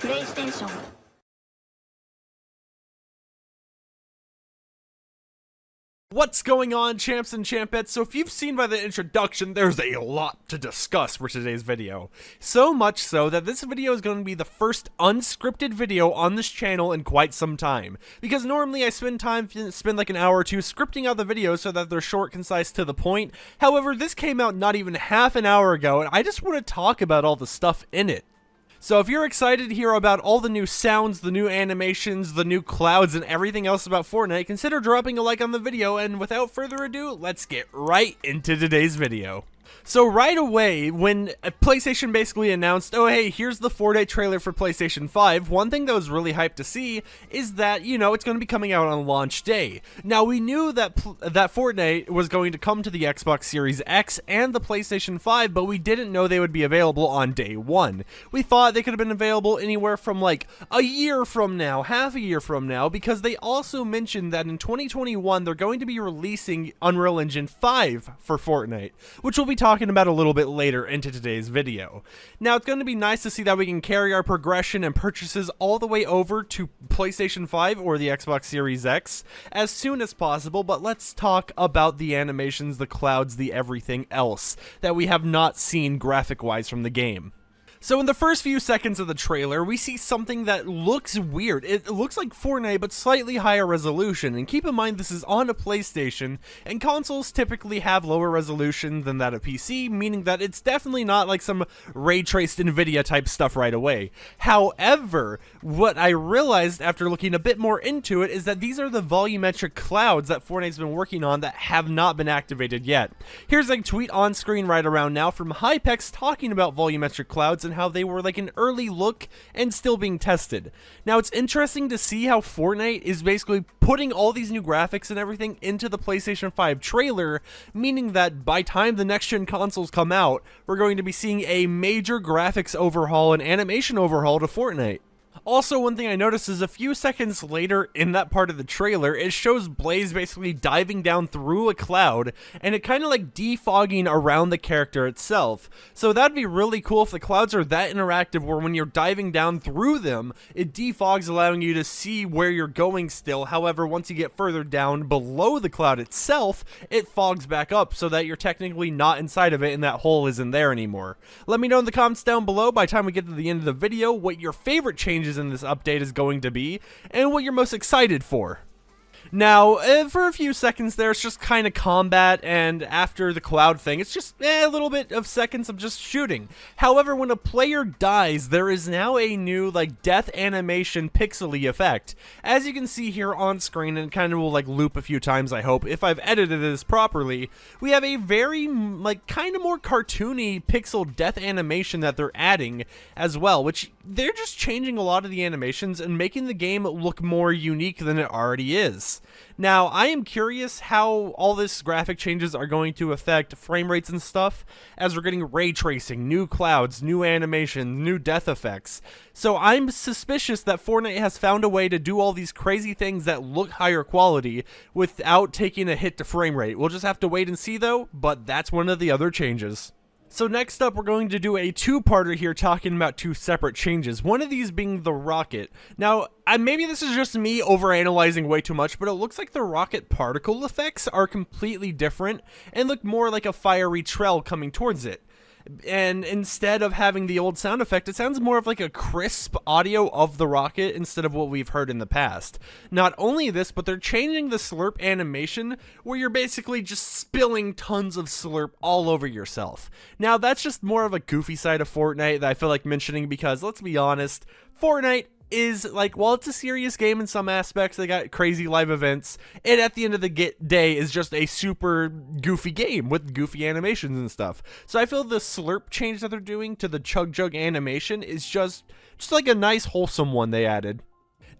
PlayStation. What's going on, champs and champettes? So if you've seen by the introduction, there's a lot to discuss for today's video. So much so that this video is going to be the first unscripted video on this channel in quite some time. Because normally I spend like an hour or two scripting out the videos so that they're short, concise, to the point. However, this came out not even half an hour ago, and I just want to talk about all the stuff in it. So if you're excited to hear about all the new sounds, the new animations, the new clouds, and everything else about Fortnite, consider dropping a like on the video, and without further ado, let's get right into today's video. So right away, when PlayStation basically announced, oh hey, here's the Fortnite trailer for PlayStation 5, one thing that was really hyped to see is that, you know, it's going to be coming out on launch day. Now, we knew that Fortnite was going to come to the Xbox Series X and the PlayStation 5, but we didn't know they would be available on day one. We thought they could have been available anywhere from like a year from now, half a year from now, because they also mentioned that in 2021, they're going to be releasing Unreal Engine 5 for Fortnite, which we'll be talking about a little bit later into today's video. Now, it's going to be nice to see that we can carry our progression and purchases all the way over to PlayStation 5 or the Xbox Series X as soon as possible, but let's talk about the animations, the clouds, the everything else that we have not seen graphic-wise from the game. So in the first few seconds of the trailer, we see something that looks weird. It looks like Fortnite, but slightly higher resolution. And keep in mind, this is on a PlayStation, and consoles typically have lower resolution than that of PC, meaning that it's definitely not like some ray-traced NVIDIA type stuff right away. However, what I realized after looking a bit more into it is that these are the volumetric clouds that Fortnite's been working on that have not been activated yet. Here's a tweet on screen right around now from Hypex talking about volumetric clouds and how they were like an early look and still being tested. Now, it's interesting to see how Fortnite is basically putting all these new graphics and everything into the PlayStation 5 trailer, meaning that by time the next gen consoles come out, we're going to be seeing a major graphics overhaul and animation overhaul to Fortnite. Also, one thing I noticed is a few seconds later in that part of the trailer, it shows Blaze basically diving down through a cloud, and it kind of like defogging around the character itself. So that'd be really cool if the clouds are that interactive where when you're diving down through them, it defogs, allowing you to see where you're going still. However, once you get further down below the cloud itself, it fogs back up so that you're technically not inside of it and that hole isn't there anymore. Let me know in the comments down below by the time we get to the end of the video what your favorite changes in this update is going to be and what you're most excited for. Now, for a few seconds there, it's just kind of combat, and after the cloud thing, it's just a little bit of seconds of just shooting. However, when a player dies, there is now a new, like, death animation pixely effect. As you can see here on screen, and it kind of will, like, loop a few times, I hope, if I've edited this properly, we have a very, like, kind of more cartoony pixel death animation that they're adding as well, which they're just changing a lot of the animations and making the game look more unique than it already is. Now, I am curious how all this graphic changes are going to affect frame rates and stuff, as we're getting ray tracing, new clouds, new animation, new death effects. So I'm suspicious that Fortnite has found a way to do all these crazy things that look higher quality without taking a hit to frame rate. We'll just have to wait and see though, but that's one of the other changes. So next up, we're going to do a two-parter here talking about two separate changes, one of these being the rocket. Now, maybe this is just me overanalyzing way too much, but it looks like the rocket particle effects are completely different and look more like a fiery trail coming towards it. And instead of having the old sound effect, it sounds more of like a crisp audio of the rocket instead of what we've heard in the past. Not only this, but they're changing the slurp animation where you're basically just spilling tons of slurp all over yourself. Now, that's just more of a goofy side of Fortnite that I feel like mentioning because, let's be honest, Fortnite is like, while it's a serious game in some aspects, they got crazy live events, and at the end of the day is just a super goofy game with goofy animations and stuff. So I feel the slurp change that they're doing to the chug jug animation is just like a nice wholesome one they added.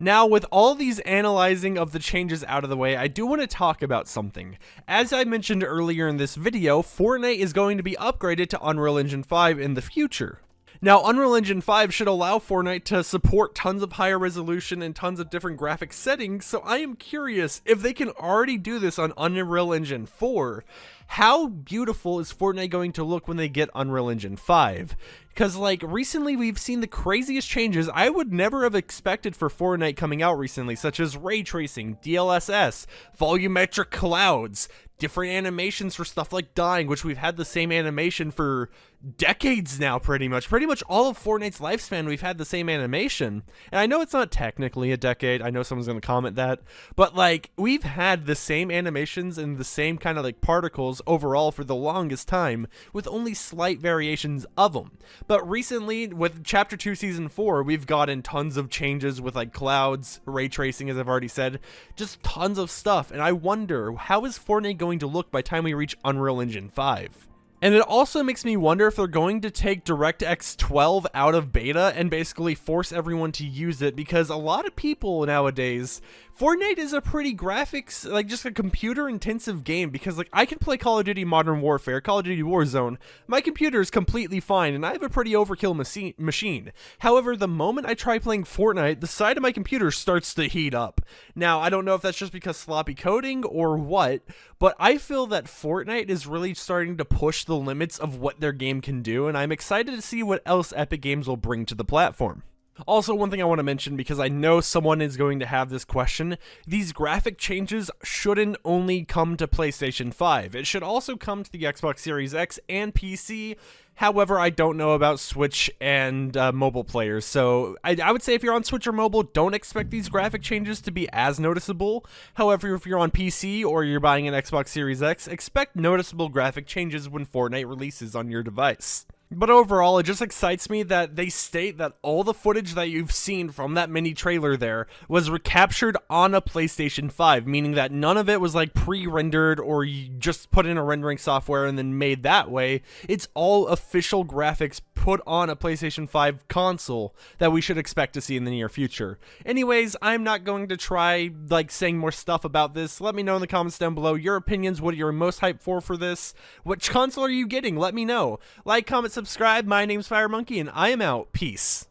Now, with all these analyzing of the changes out of the way, I do want to talk about something. As I mentioned earlier in this video, Fortnite is going to be upgraded to Unreal Engine 5 in the future. Now, Unreal Engine 5 should allow Fortnite to support tons of higher resolution and tons of different graphic settings, so I am curious if they can already do this on Unreal Engine 4, how beautiful is Fortnite going to look when they get Unreal Engine 5? Because, like, recently we've seen the craziest changes I would never have expected for Fortnite coming out recently, such as ray tracing, DLSS, volumetric clouds, different animations for stuff like dying, which we've had the same animation for decades now, pretty much. Pretty much all of Fortnite's lifespan, we've had the same animation. And I know it's not technically a decade, I know someone's going to comment that, but, like, we've had the same animations and the same kind of, like, particles overall for the longest time, with only slight variations of them. But recently, with Chapter 2 Season 4, we've gotten tons of changes with, like, clouds, ray tracing, as I've already said, just tons of stuff, and I wonder, how is Fortnite going to look by the time we reach Unreal Engine 5? And it also makes me wonder if they're going to take DirectX 12 out of beta and basically force everyone to use it, because a lot of people nowadays, Fortnite is a pretty graphics, like, just a computer intensive game, because, like, I can play Call of Duty Modern Warfare, Call of Duty Warzone, my computer is completely fine, and I have a pretty overkill machine. However, the moment I try playing Fortnite, the side of my computer starts to heat up. Now, I don't know if that's just because sloppy coding or what, but I feel that Fortnite is really starting to push the limits of what their game can do, and I'm excited to see what else Epic Games will bring to the platform. Also, one thing I want to mention, because I know someone is going to have this question, these graphic changes shouldn't only come to PlayStation 5. It should also come to the Xbox Series X and PC. However, I don't know about Switch and mobile players, so I would say if you're on Switch or mobile, don't expect these graphic changes to be as noticeable. However, if you're on PC or you're buying an Xbox Series X, expect noticeable graphic changes when Fortnite releases on your device. But overall, it just excites me that they state that all the footage that you've seen from that mini trailer there was recaptured on a PlayStation 5, meaning that none of it was like pre-rendered or you just put in a rendering software and then made that way. It's all official graphics put on a PlayStation 5 console that we should expect to see in the near future. Anyways, I'm not going to try like saying more stuff about this. Let me know in the comments down below your opinions, what you're most hyped for this. Which console are you getting? Let me know. Like, comment, subscribe. My name's FireMonkey, and I am out. Peace.